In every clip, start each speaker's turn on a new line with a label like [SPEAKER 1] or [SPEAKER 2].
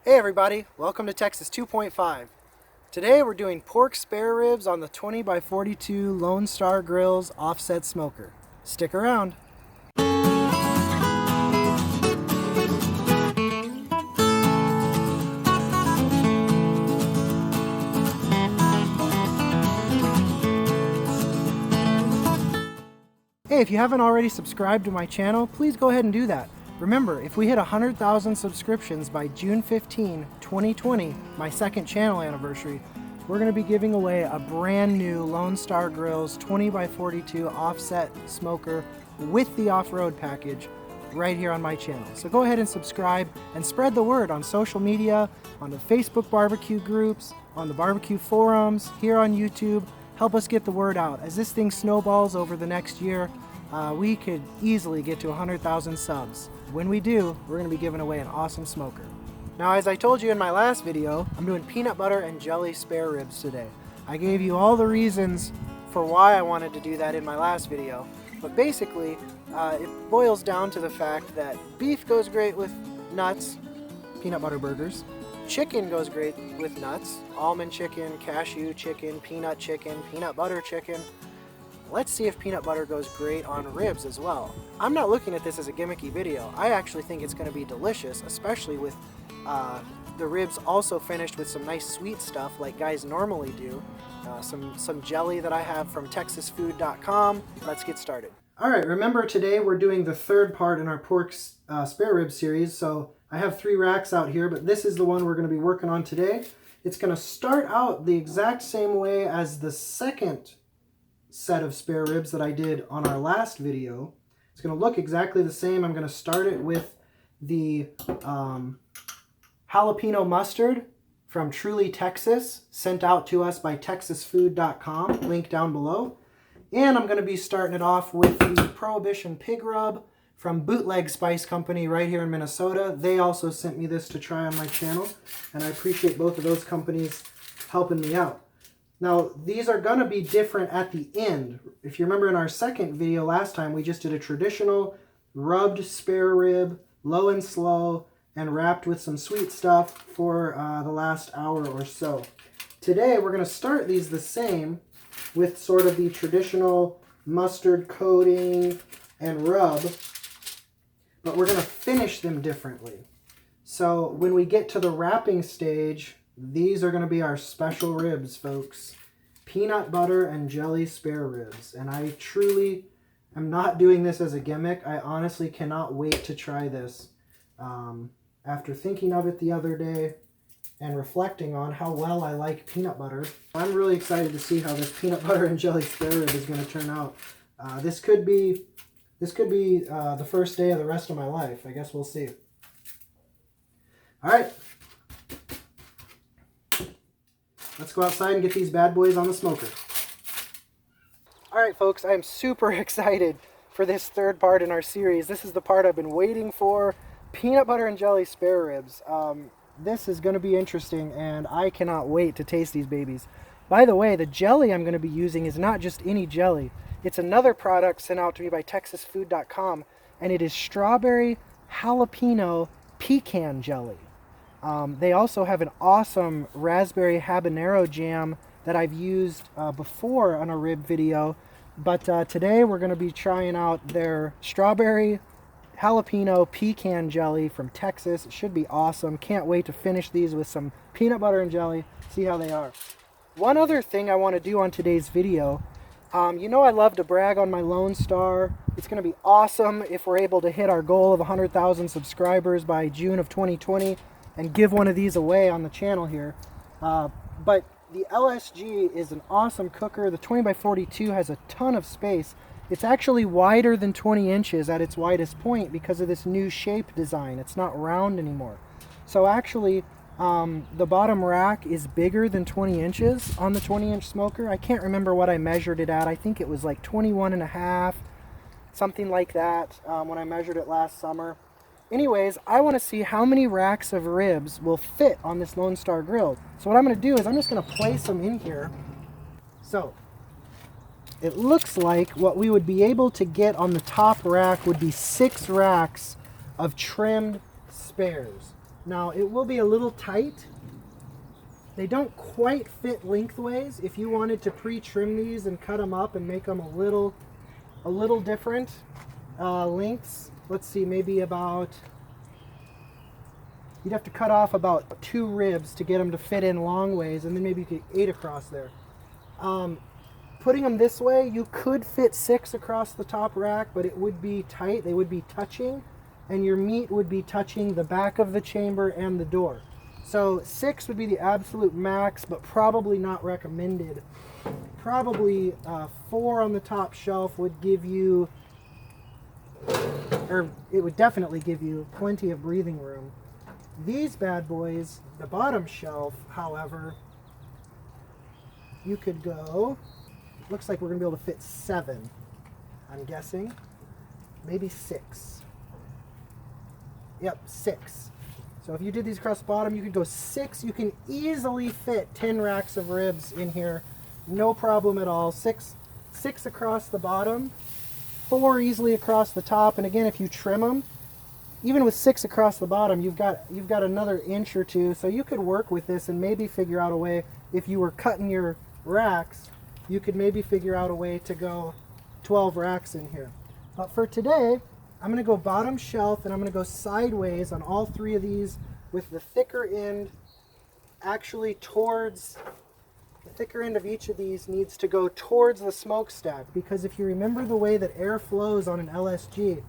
[SPEAKER 1] Hey everybody, welcome to Texas 2.5. Today we're doing pork spare ribs on the 20x42 Lone Star GRILLZ offset smoker. Stick around. Hey, if you haven't already subscribed to my channel, please go ahead and do that. Remember, if we hit 100,000 subscriptions by June 15, 2020, my second channel anniversary, we're going to be giving away a brand new Lone Star GRILLZ 20x42 offset smoker with the off-road package right here on my channel. So go ahead and subscribe and spread the word on social media, on the Facebook barbecue groups, on the barbecue forums, here on YouTube. Help us get the word out. As this thing snowballs over the next year, we could easily get to 100,000 subs. When we do, we're going to be giving away an awesome smoker. Now, as I told you in my last video, I'm doing peanut butter and jelly spare ribs today. I gave you all the reasons for why I wanted to do that in my last video, but basically, it boils down to the fact that beef goes great with nuts, peanut butter burgers. Chicken goes great with nuts, almond chicken, cashew chicken, peanut butter chicken. Let's see if peanut butter goes great on ribs as well. I'm not looking at this as a gimmicky video. I actually think it's going to be delicious, especially with the ribs also finished with some nice sweet stuff like guys normally do. Some jelly that I have from texasfood.com. Let's get started. Alright, remember today we're doing the third part in our pork spare rib series, so I have 3 racks out here, but this is the one we're going to be working on today. It's going to start out the exact same way as the second set of spare ribs that I did on our last video. It's going to look exactly the same. I'm going to start it with the jalapeno mustard from Truly Texas, sent out to us by texasfood.com, link down below. And I'm going to be starting it off with the Prohibition Pig Rub from Bootleg Spice Company right here in Minnesota. They also sent me this to try on my channel, and I appreciate both of those companies helping me out. Now, these are going to be different at the end. If you remember in our second video last time, we just did a traditional rubbed spare rib, low and slow, and wrapped with some sweet stuff for the last hour or so. Today, we're going to start these the same with sort of the traditional mustard coating and rub, but we're going to finish them differently. So when we get to the wrapping stage, these are going to be our special ribs, folks. Peanut butter and jelly spare ribs. And I truly am not doing this as a gimmick. I honestly cannot wait to try this. After thinking of it the other day and reflecting on how well I like peanut butter, I'm really excited to see how this peanut butter and jelly spare rib is going to turn out. This could be the first day of the rest of my life. I guess we'll see. All right. Let's go outside and get these bad boys on the smoker. Alright folks, I am super excited for this third part in our series. This is the part I've been waiting for. Peanut butter and jelly spare ribs. This is going to be interesting, and I cannot wait to taste these babies. By the way, the jelly I'm going to be using is not just any jelly. It's another product sent out to me by texasfood.com, and it is strawberry jalapeno pecan jelly. They also have an awesome raspberry habanero jam that I've used before on a rib video, but today we're going to be trying out their strawberry jalapeno pecan jelly from Texas. It should be awesome. Can't wait to finish these with some peanut butter and jelly, see how they are. One other thing I want to do on today's video, you know I love to brag on my Lone Star. It's going to be awesome if we're able to hit our goal of 100,000 subscribers by June of 2020. And give one of these away on the channel here. But the LSG is an awesome cooker. The 20x42 has a ton of space. It's actually wider than 20 inches at its widest point because of this new shape design. It's not round anymore. So actually, the bottom rack is bigger than 20 inches on the 20-inch smoker. I can't remember what I measured it at. I think it was like 21.5, something like that, when I measured it last summer. Anyways, I want to see how many racks of ribs will fit on this Lone Star grill. So what I'm going to do is I'm just going to place them in here. So it looks like what we would be able to get on the top rack would be 6 racks of trimmed spares. Now it will be a little tight. They don't quite fit lengthways. If you wanted to pre-trim these and cut them up and make them a little different lengths, let's see, maybe about, you'd have to cut off about 2 ribs to get them to fit in long ways, and then maybe you could 8 across there. Putting them this way, you could fit 6 across the top rack, but it would be tight. They would be touching, and your meat would be touching the back of the chamber and the door. So 6 would be the absolute max, but probably not recommended. Probably 4 on the top shelf would give you, or it would definitely give you plenty of breathing room. These bad boys, the bottom shelf, however, you could go, looks like we're going to be able to fit 7, I'm guessing. Maybe 6. Yep, 6. So if you did these across the bottom, you could go 6. You can easily fit 10 racks of ribs in here. No problem at all. 6 across the bottom, 4 easily across the top. And again, if you trim them, even with 6 across the bottom, you've got another inch or 2. So you could work with this and maybe figure out a way, if you were cutting your racks, you could maybe figure out a way to go 12 racks in here. But for today, I'm going to go bottom shelf, and I'm going to go sideways on all 3 of these with the thicker end actually towards, the thicker end of each of these needs to go towards the smokestack, because if you remember the way that air flows on an LSG,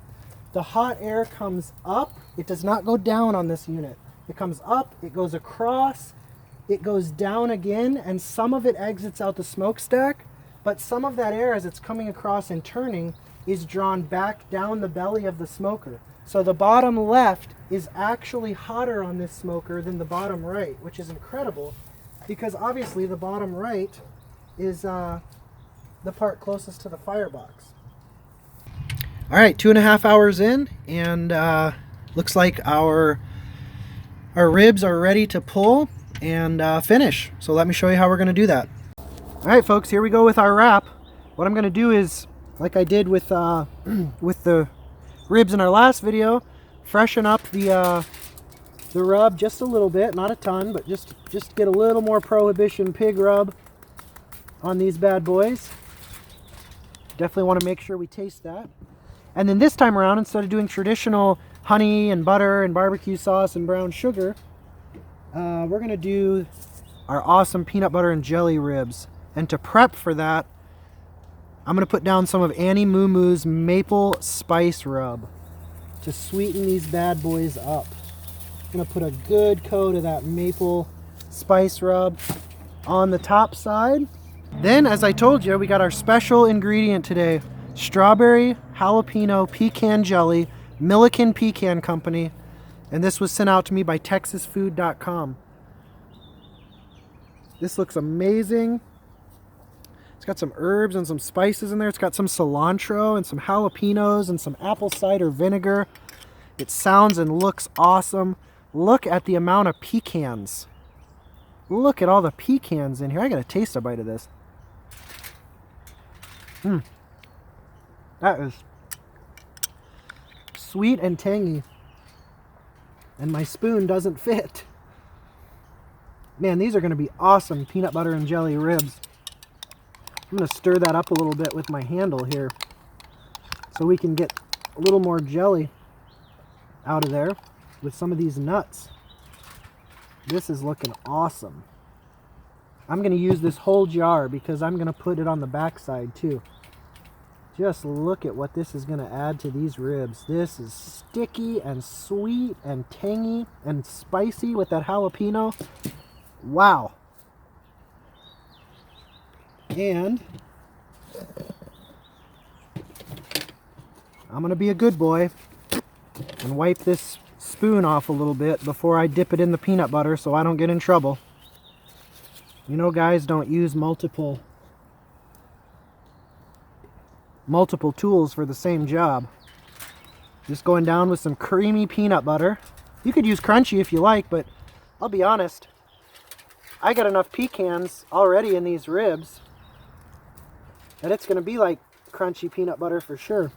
[SPEAKER 1] the hot air comes up, it does not go down on this unit. It comes up, it goes across, it goes down again, and some of it exits out the smokestack, but some of that air as it's coming across and turning is drawn back down the belly of the smoker. So the bottom left is actually hotter on this smoker than the bottom right, which is incredible, because obviously the bottom right is the part closest to the firebox. All right, 2.5 hours in, and looks like our ribs are ready to pull and finish. So let me show you how we're going to do that. All right, folks, here we go with our wrap. What I'm going to do is, like I did with the ribs in our last video, freshen up the rub just a little bit, not a ton, but just get a little more Prohibition Pig Rub on these bad boys. Definitely want to make sure we taste that. And then this time around, instead of doing traditional honey and butter and barbecue sauce and brown sugar, we're going to do our awesome peanut butter and jelly ribs. And to prep for that, I'm going to put down some of Annie Moo Moo's maple spice rub to sweeten these bad boys up. I'm going to put a good coat of that maple spice rub on the top side. Then, as I told you, we got our special ingredient today, strawberry jalapeno pecan jelly, Milliken Pecan Company, and this was sent out to me by texasfood.com. This looks amazing. It's got some herbs and some spices in there. It's got some cilantro and some jalapenos and some apple cider vinegar. It sounds and looks awesome. Look at the amount of pecans. Look at all the pecans in here. I gotta taste a bite of this. That is sweet and tangy. And my spoon doesn't fit. Man, these are gonna be awesome peanut butter and jelly ribs. I'm going to stir that up a little bit with my handle here so we can get a little more jelly out of there with some of these nuts. This is looking awesome. I'm going to use this whole jar because I'm going to put it on the back side too. Just look at what this is going to add to these ribs. This is sticky and sweet and tangy and spicy with that jalapeno. Wow. And I'm going to be a good boy and wipe this spoon off a little bit before I dip it in the peanut butter so I don't get in trouble. You know, guys don't use multiple tools for the same job. Just going down with some creamy peanut butter. You could use crunchy if you like, but I'll be honest, I got enough pecans already in these ribs that it's going to be like crunchy peanut butter for sure.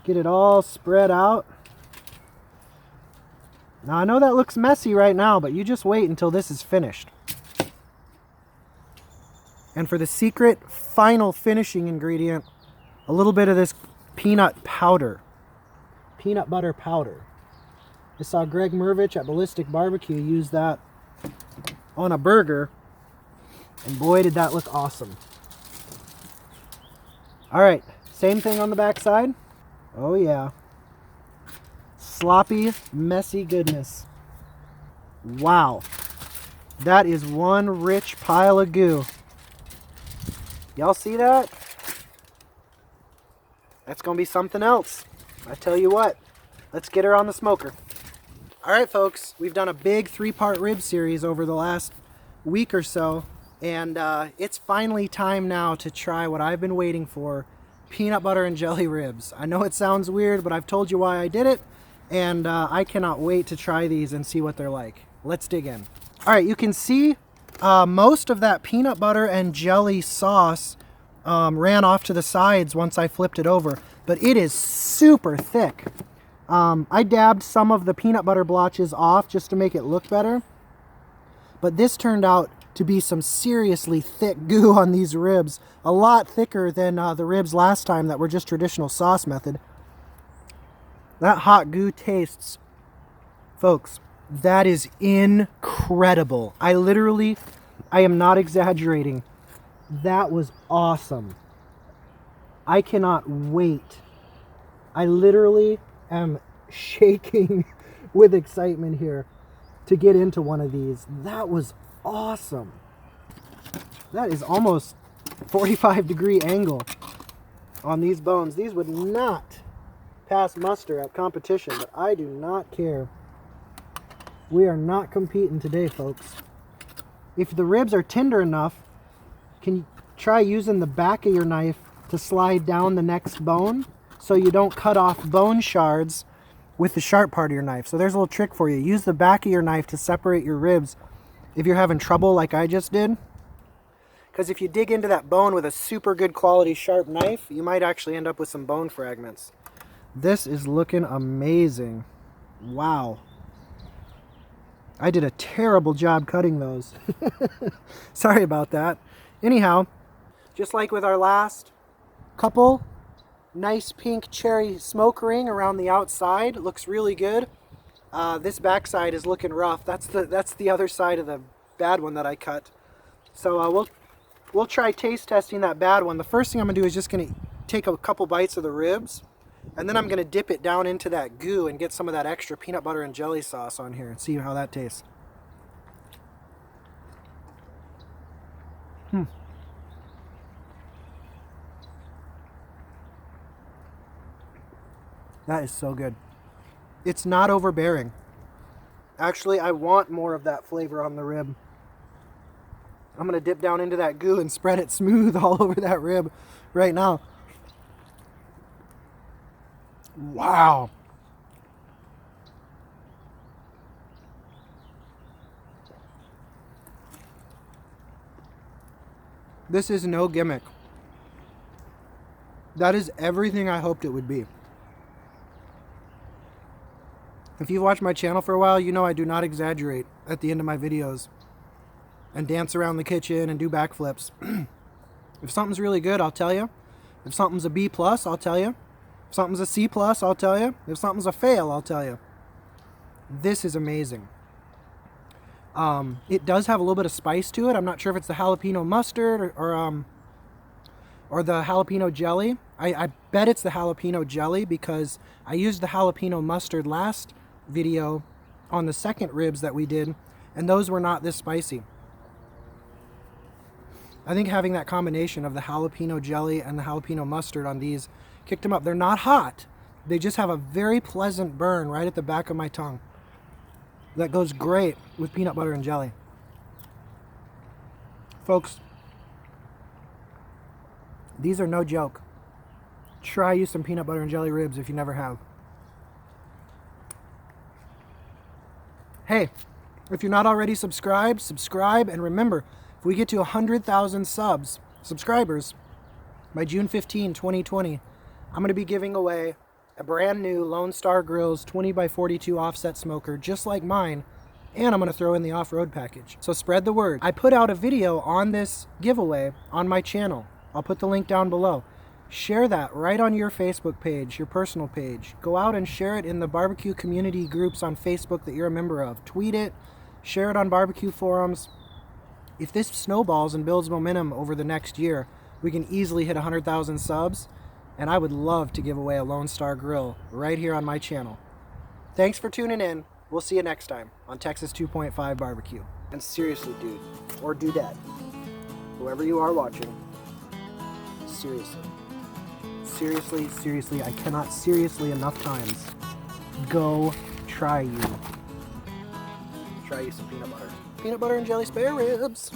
[SPEAKER 1] Get it all spread out. Now I know that looks messy right now, but you just wait until this is finished. And for the secret final finishing ingredient, a little bit of this peanut powder. Peanut butter powder. I saw Greg Mervich at Ballistic Barbecue use that on a burger, and boy did that look awesome. Alright, same thing on the back side. Oh yeah. Sloppy, messy goodness. Wow. That is one rich pile of goo. Y'all see that? That's going to be something else. I tell you what, let's get her on the smoker. Alright folks, we've done a big 3-part rib series over the last week or so, and it's finally time now to try what I've been waiting for, peanut butter and jelly ribs. I know it sounds weird, but I've told you why I did it, and I cannot wait to try these and see what they're like. Let's dig in. Alright, you can see most of that peanut butter and jelly sauce ran off to the sides once I flipped it over, but it is super thick. I dabbed some of the peanut butter blotches off just to make it look better, but this turned out to be some seriously thick goo on these ribs, a lot thicker than the ribs last time that were just traditional sauce method. That hot goo tastes, folks, that is incredible. I am not exaggerating. That was awesome. I cannot wait. I literally am shaking with excitement here to get into one of these. That was awesome. That is almost 45-degree angle on these bones. These would not pass muster at competition, but I do not care. We are not competing today, folks. If the ribs are tender enough, can you try using the back of your knife to slide down the next bone so you don't cut off bone shards with the sharp part of your knife. So there's a little trick for you. Use the back of your knife to separate your ribs if you're having trouble like I just did. Because if you dig into that bone with a super good quality sharp knife, you might actually end up with some bone fragments. This is looking amazing. Wow. I did a terrible job cutting those. Sorry about that. Anyhow, just like with our last couple, nice pink cherry smoke ring around the outside. Looks really good. This backside is looking rough. That's the other side of the bad one that I cut. So we'll try taste testing that bad one. The first thing I'm gonna do is just gonna take a couple bites of the ribs, and then I'm gonna dip it down into that goo and get some of that extra peanut butter and jelly sauce on here and see how that tastes. That is so good. It's not overbearing. Actually, I want more of that flavor on the rib. I'm going to dip down into that goo and spread it smooth all over that rib right now. Wow. This is no gimmick. That is everything I hoped it would be. If you've watched my channel for a while, you know I do not exaggerate at the end of my videos and dance around the kitchen and do backflips. If something's really good, I'll tell you. If something's a B+, I'll tell you. If something's a C+, I'll tell you. If something's a fail, I'll tell you. This is amazing. It does have a little bit of spice to it. I'm not sure if it's the jalapeno mustard or the jalapeno jelly. I bet it's the jalapeno jelly because I used the jalapeno mustard last video on the second ribs that we did, and those were not this spicy. I think having that combination of the jalapeno jelly and the jalapeno mustard on these kicked them up. They're not hot. They just have a very pleasant burn right at the back of my tongue. That goes great with peanut butter and jelly. Folks, these are no joke. Try you some peanut butter and jelly ribs if you never have. Hey, if you're not already subscribed, subscribe. And remember, if we get to 100,000 subscribers by June 15, 2020, I'm going to be giving away a brand new Lone Star GRILLZ 20x42 offset smoker just like mine, and I'm going to throw in the off-road package. So spread the word. I put out a video on this giveaway on my channel. I'll put the link down below. Share that right on your Facebook page, your personal page. Go out and share it in the barbecue community groups on Facebook that you're a member of. Tweet it, share it on barbecue forums. If this snowballs and builds momentum over the next year, we can easily hit 100,000 subs, and I would love to give away a Lone Star grill right here on my channel. Thanks for tuning in. We'll see you next time on Texas 2.5 Barbecue. And seriously, dude, or dudette, whoever you are watching, seriously, I cannot seriously enough times, go try you some peanut butter. Peanut butter and jelly spare ribs.